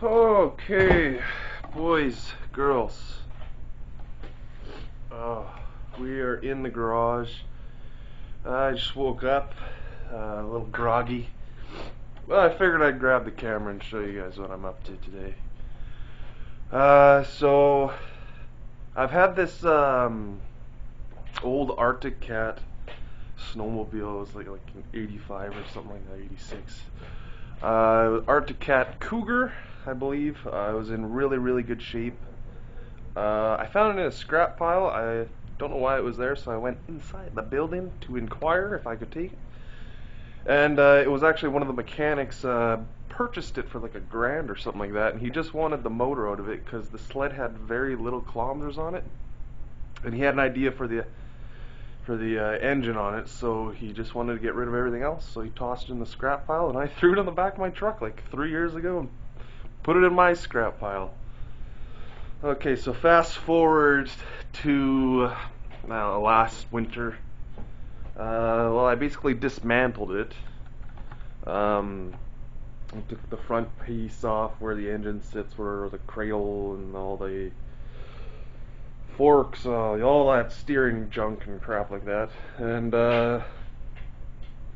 Okay, boys, girls. We are in the garage. I just woke up, a little groggy. Well, I figured I'd grab the camera and show you guys what I'm up to today. So I've had this old Arctic Cat snowmobile. It was like an 85 or something like that, 86. Arctic Cat Cougar, I believe. It was in really good shape. I found it in a scrap pile. I don't know why it was there, so I went inside the building to inquire if I could take it. And it was actually one of the mechanics purchased it for like $1,000 or something like that, and he just wanted the motor out of it because the sled had very little kilometers on it, and he had an idea for the engine on it, so he just wanted to get rid of everything else. So he tossed it in the scrap pile, and I threw it in the back of my truck like 3 years ago and put it in my scrap pile. Okay, so fast forward to last winter. Well, I basically dismantled it. I took the front piece off where the engine sits, where the cradle and all the forks, all that steering junk and crap like that, and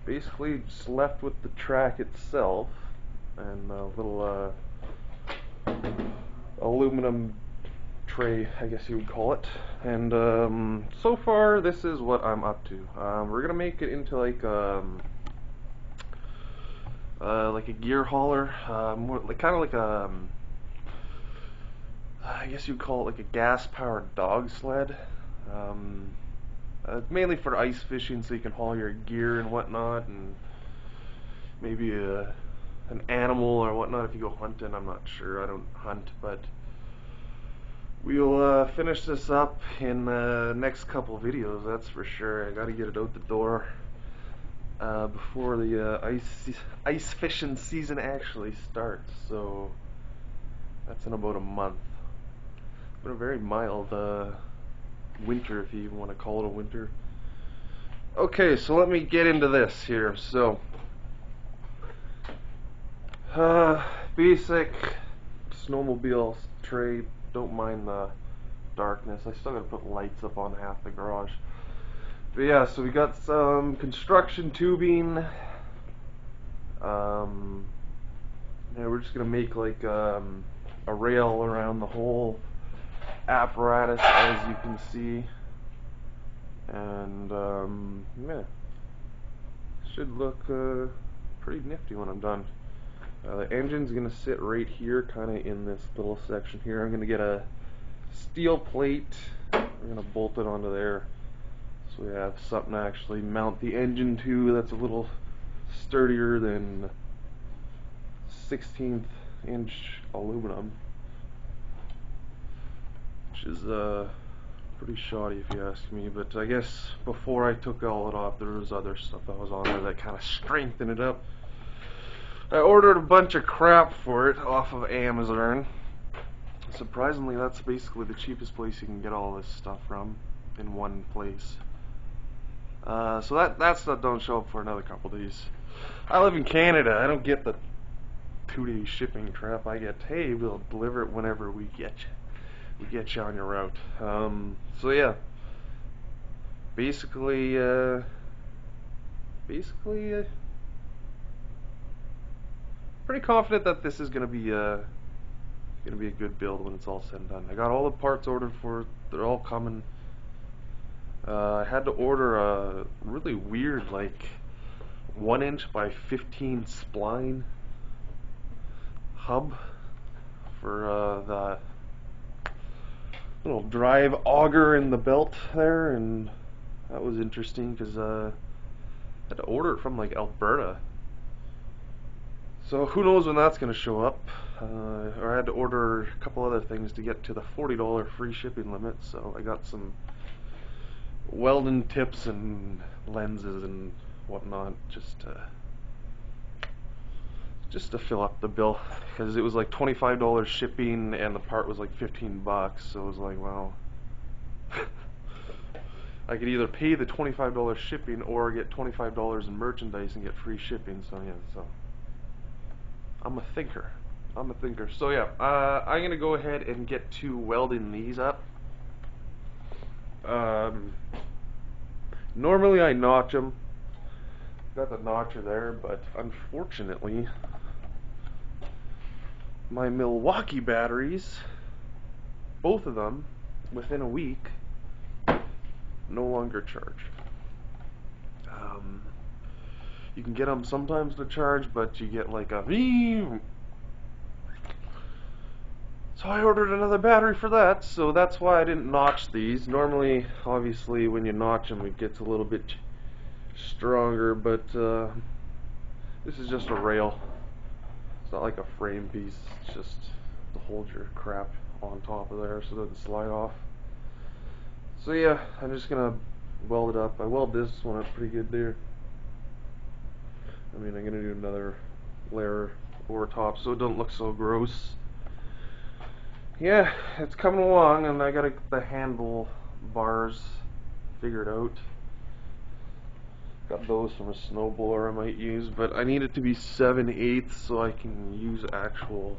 basically just left with the track itself and a little aluminum tray, I guess you would call it. And so far this is what I'm up to. We're gonna make it into like a gear hauler, more like kind of like a I guess you'd call it like a gas-powered dog sled. Mainly for ice fishing, so you can haul your gear and whatnot, and maybe an animal or whatnot if you go hunting. I'm not sure. I don't hunt, but we'll finish this up in the next couple videos, that's for sure. I gotta get it out the door before the ice fishing season actually starts, so that's in about a month. But a very mild winter, if you even want to call it a winter. Okay, so let me get into this here. So basic snowmobile tray. Don't mind the darkness. I still gotta put lights up on half the garage. But yeah, so we got some construction tubing. Yeah, we're just gonna make like a rail around the whole apparatus, as you can see, and yeah, should look pretty nifty when I'm done. The engine's gonna sit right here, kind of in this little section here. I'm gonna get a steel plate. We're gonna bolt it onto there, so we have something to actually mount the engine to that's a little sturdier than 16th inch aluminum, which is pretty shoddy if you ask me. But I guess before I took all it off, there was other stuff that was on there that kind of strengthened it up. I ordered a bunch of crap for it off of Amazon. Surprisingly, that's basically the cheapest place you can get all this stuff from, in one place. So that stuff don't show up for another couple days. I live in Canada. I don't get the 2-day shipping crap. I get, hey, we'll deliver it whenever we get you. We get you on your route. So yeah, basically, pretty confident that this is gonna be a good build when it's all said and done. I got all the parts ordered for it. They're all coming. I had to order a really weird, like 1" by 15" spline hub for the little drive auger in the belt there, and that was interesting because I had to order it from like Alberta. So who knows when that's going to show up. Or I had to order a couple other things to get to the $40 free shipping limit, so I got some welding tips and lenses and whatnot just to fill up the bill, because it was like $25 shipping and the part was like $15, so it was like, well, I could either pay the $25 shipping or get $25 in merchandise and get free shipping. So yeah, so I'm a thinker. I'm a thinker. So yeah, I'm gonna go ahead and get to welding these up. Um, Normally I notch them. Got the notcher there, but unfortunately, my Milwaukee batteries, both of them, within a week, no longer charge. Um, you can get them sometimes to charge, but you get like a so I ordered another battery for that, so that's why I didn't notch these. Normally, obviously, when you notch them, it gets a little bit stronger, but this is just a rail. It's not like a frame piece, it's just to hold your crap on top of there so it doesn't slide off. So yeah, I'm just gonna weld it up. I weld this one up pretty good there. I mean, I'm gonna do another layer over top so it don't look so gross. Yeah, it's coming along, and I gotta get the handle bars figured out. Got those from a snowblower I might use, but I need it to be 7/8 so I can use actual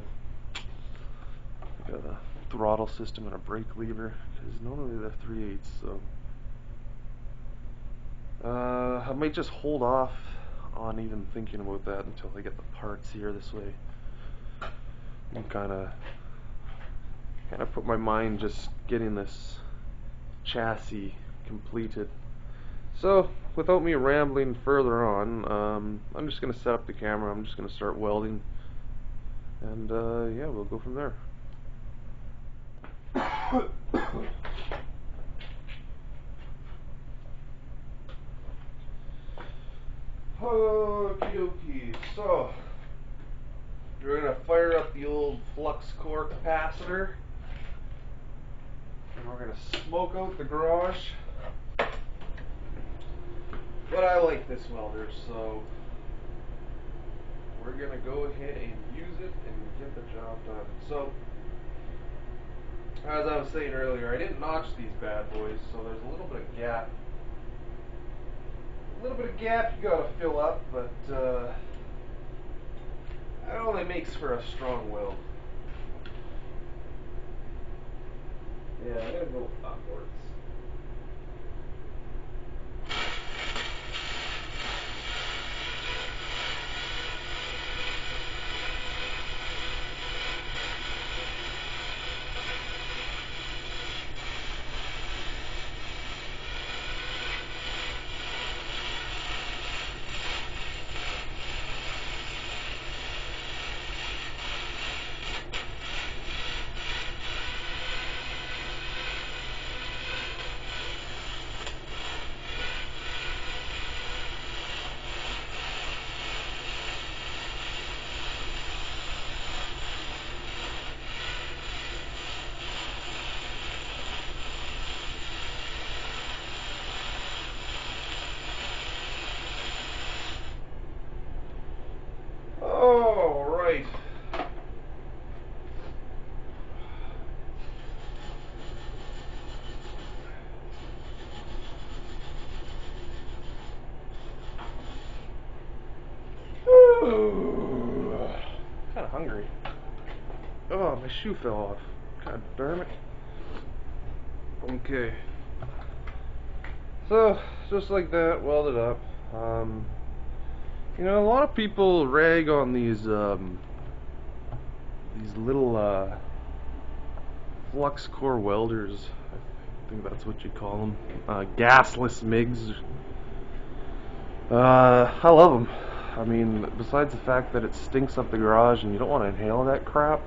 like a throttle system and a brake lever, because normally they're 3/8. So I might just hold off on even thinking about that until I get the parts here. This way, and kind of put my mind just getting this chassis completed. So, without me rambling further on, I'm just going to set up the camera. I'm just going to start welding, and yeah, we'll go from there. Okie dokie. So, we're going to fire up the old flux core capacitor, and we're going to smoke out the garage. But I like this welder, so we're going to go ahead and use it and get the job done. So, as I was saying earlier, I didn't notch these bad boys, so there's a little bit of gap. A little bit of gap you gotta fill up, but that only makes for a strong weld. Yeah, I'm gonna go upwards. All right. Kind of hungry. Oh, my shoe fell off. God darn it. Okay. So, just like that, welded up. You know, a lot of people rag on these little flux core welders. I think that's what you call them. Gasless MIGs. I love them. I mean, besides the fact that it stinks up the garage and you don't want to inhale that crap,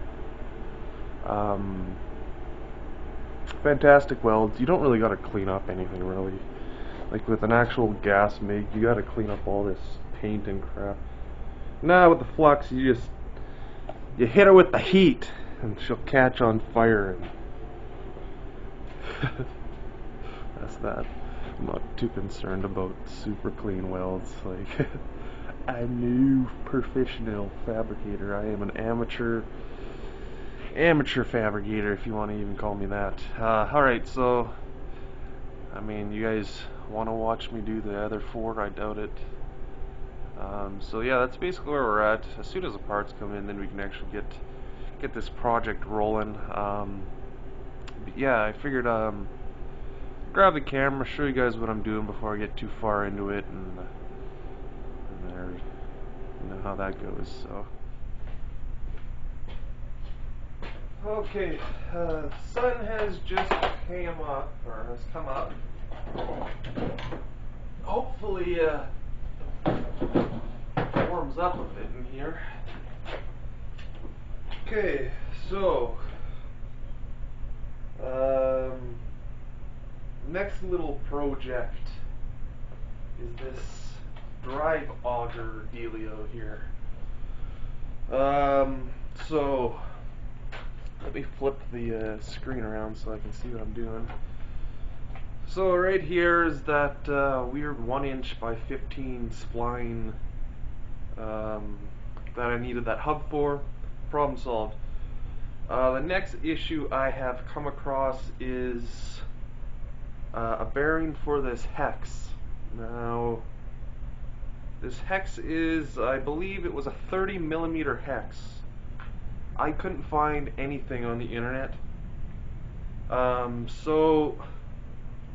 fantastic welds. You don't really got to clean up anything, really. Like with an actual gas MIG, you got to clean up all this paint and crap. Now with the flux, you hit her with the heat, and she'll catch on fire. And that's that. I'm not too concerned about super clean welds. Like, I'm no professional fabricator. I am an amateur fabricator, if you want to even call me that. Alright, so I mean, you guys want to watch me do the other four? I doubt it. So yeah, that's basically where we're at. As soon as the parts come in, then we can actually get get this project rolling. But yeah, I figured grab the camera, show you guys what I'm doing before I get too far into it, and there, you know how that goes. So. Okay, sun has just came up, or has come up. Hopefully, warms up a bit in here. Okay, so, next little project is this drive auger dealio here. So, let me flip the screen around so I can see what I'm doing. So right here is that weird 1" by 15 spline that I needed that hub for. Problem solved. The next issue I have come across is a bearing for this hex. Now, this hex is, I believe it was a 30mm hex. I couldn't find anything on the internet. So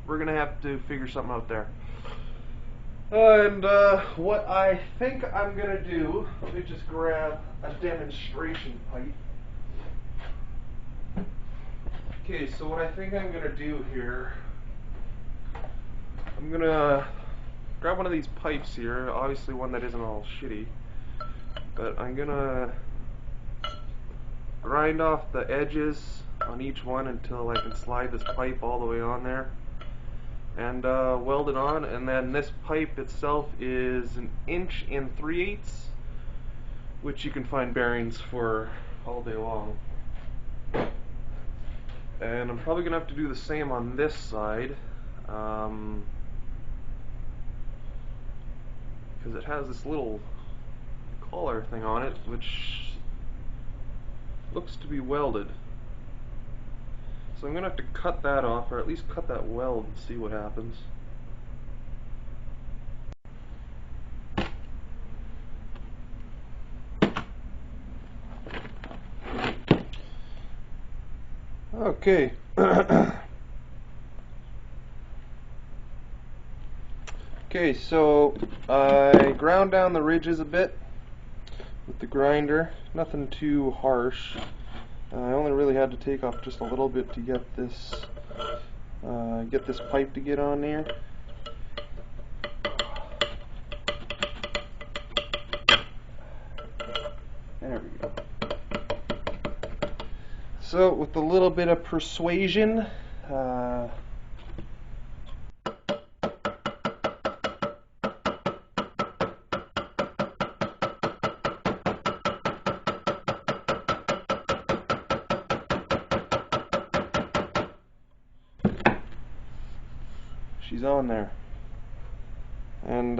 we're gonna have to figure something out there. And what I think I'm gonna do, let me just grab a demonstration pipe. Okay, so what I think I'm gonna do here, I'm gonna grab one of these pipes here, obviously one that isn't all shitty, but I'm gonna grind off the edges on each one until I can slide this pipe all the way on there and weld it on. And then this pipe itself is 1 3/8", which you can find bearings for all day long. And I'm probably gonna have to do the same on this side, because it has this little collar thing on it which looks to be welded. So I'm gonna have to cut that off, or at least cut that weld and see what happens. Okay. Okay, so I ground down the ridges a bit with the grinder. Nothing too harsh. I only really had to take off just a little bit to get this pipe to get on there. There we go. So with a little bit of persuasion, she's on there, and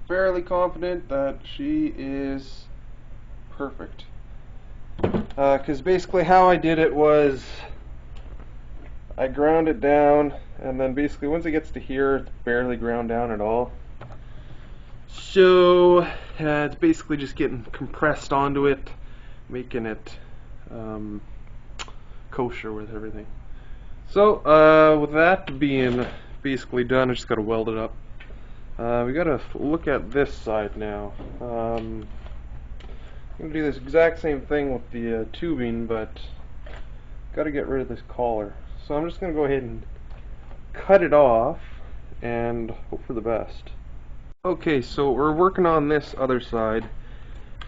fairly confident that she is perfect. Because basically how I did it was I ground it down, and then basically once it gets to here, it's barely ground down at all. So it's basically just getting compressed onto it, making it kosher with everything. So with that being basically done, I just got to weld it up. We got to look at this side now. I'm going to do this exact same thing with the tubing, but got to get rid of this collar. So I'm just going to go ahead and cut it off and hope for the best. Okay, so we're working on this other side,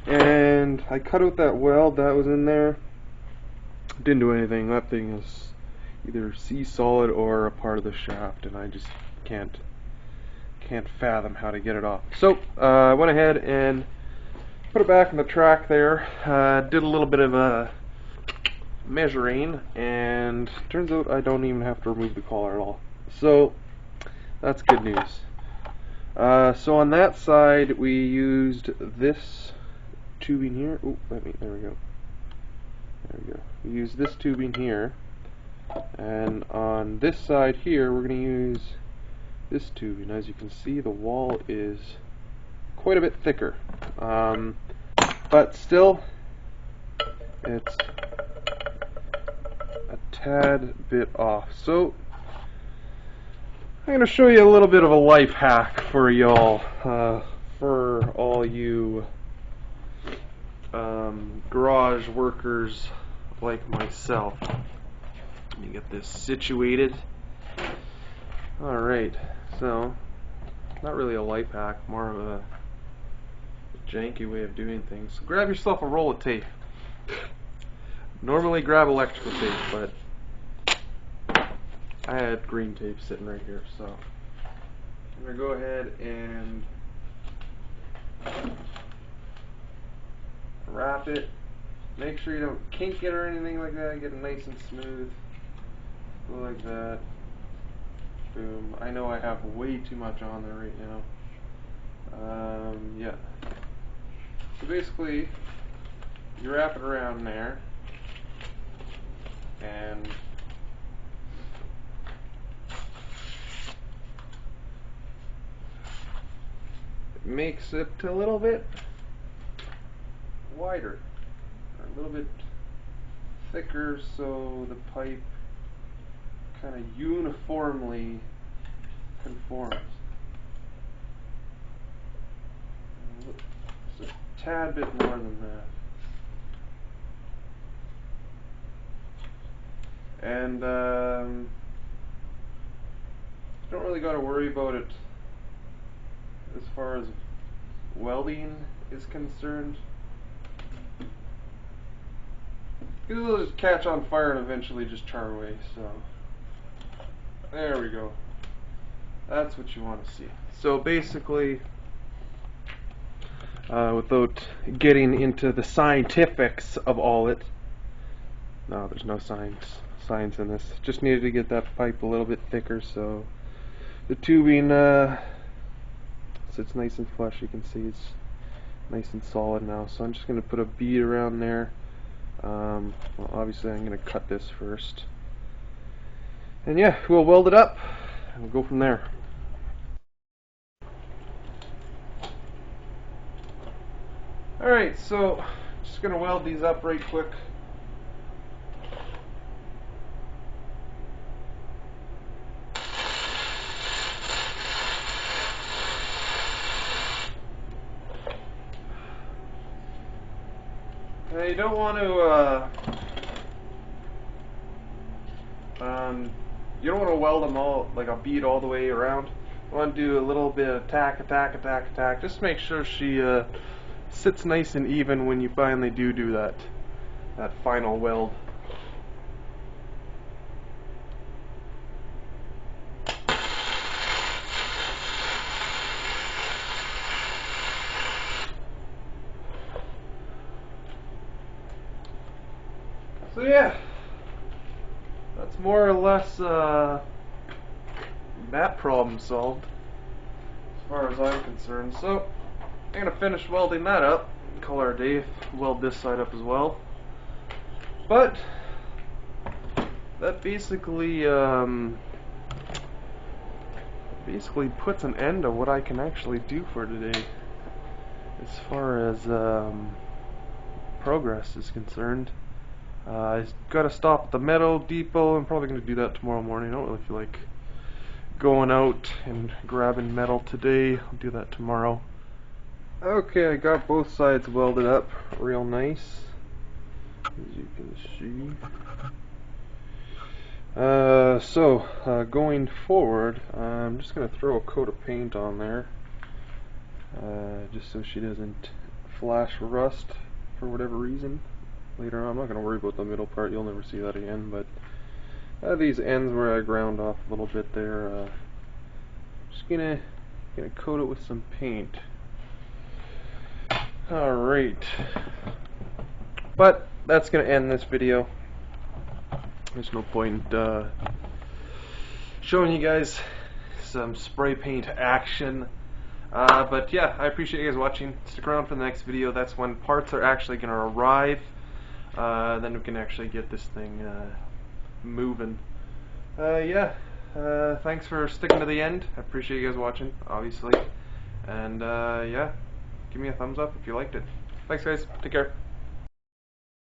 and I cut out that weld that was in there. Didn't do anything. That thing is either C-solid or a part of the shaft, and I just can't fathom how to get it off. So I went ahead and put it back in the track there, did a little bit of measuring, and turns out I don't even have to remove the collar at all. So that's good news. So on that side we used this tubing here. Oh, there we go. There we go. We used this tubing here, and on this side here we're going to use this tubing. As you can see, the wall is quite a bit thicker. but still, it's a tad bit off. So I'm going to show you a little bit of a life hack for y'all, for all you garage workers like myself. Let me get this situated. Alright, so not really a life hack, more of a janky way of doing things. So grab yourself a roll of tape. Normally grab electrical tape, but I had green tape sitting right here, so I'm going to go ahead and wrap it. Make sure you don't kink it or anything like that. Get it nice and smooth. Go like that. Boom. I know I have way too much on there right now. Yeah. So basically, you wrap it around there, and it makes it a little bit wider, or a little bit thicker, so the pipe kind of uniformly conforms. Just a tad bit more than that. And you don't really got to worry about it as far as welding is concerned, because it'll just catch on fire and eventually just char away. So there we go. That's what you want to see. So basically, without getting into the scientifics of all it, no, there's no science in this. Just needed to get that pipe a little bit thicker, so the tubing sits nice and flush. You can see it's nice and solid now. So I'm just going to put a bead around there. Well, obviously I'm going to cut this first, and yeah, we'll weld it up and we'll go from there. Alright, so just going to weld these up right quick. Now you don't want to weld them all like a bead all the way around. You want to do a little bit of attack. Just make sure she sits nice and even when you finally do that final weld. So yeah, that's more or less that problem solved as far as I'm concerned. So I'm gonna finish welding that up, call our day, weld this side up as well. But that basically puts an end to what I can actually do for today as far as progress is concerned. I gotta stop at the metal depot. I'm probably gonna do that tomorrow morning. I don't really feel like going out and grabbing metal today. I'll do that tomorrow. Okay, I got both sides welded up real nice, as you can see. Going forward, I'm just going to throw a coat of paint on there, just so she doesn't flash rust for whatever reason later on. I'm not going to worry about the middle part, you'll never see that again, but these ends where I ground off a little bit there, just gonna coat it with some paint. Alright, but that's gonna end this video. There's no point showing you guys some spray paint action. But yeah, I appreciate you guys watching. Stick around for the next video. That's when parts are actually going to arrive. Then we can actually get this thing moving. Yeah, thanks for sticking to the end. I appreciate you guys watching, obviously. And yeah, give me a thumbs up if you liked it. Thanks, guys. Take care.